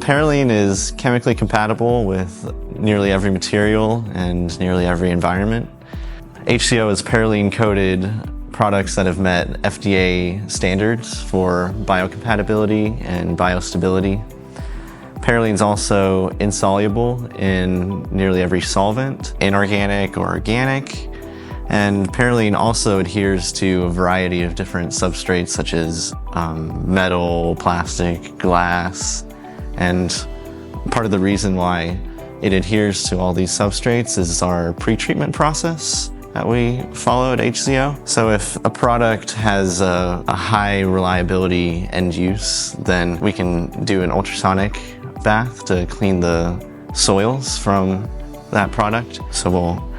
Parylene is chemically compatible with nearly every material and nearly every environment. HCO is Parylene coated products that have met FDA standards for biocompatibility and biostability. Parylene is also insoluble in nearly every solvent, inorganic or organic. And Parylene also adheres to a variety of different substrates such as metal, plastic, glass. And part of the reason why it adheres to all these substrates is our pre-treatment process that we follow at HCO. So if a product has a high reliability end use, then we can do an ultrasonic bath to clean the soils from that product. So we'll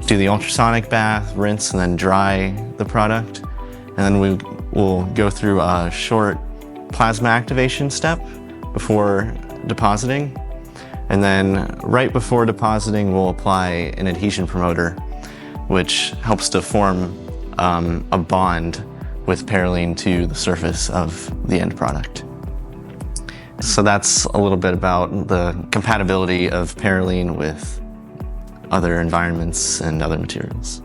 do the ultrasonic bath, rinse, and then dry the product. And then we'll go through a short plasma activation step before depositing. And then right before depositing, we'll apply an adhesion promoter, which helps to form a bond with Parylene to the surface of the end product. So that's a little bit about the compatibility of Parylene with other environments and other materials.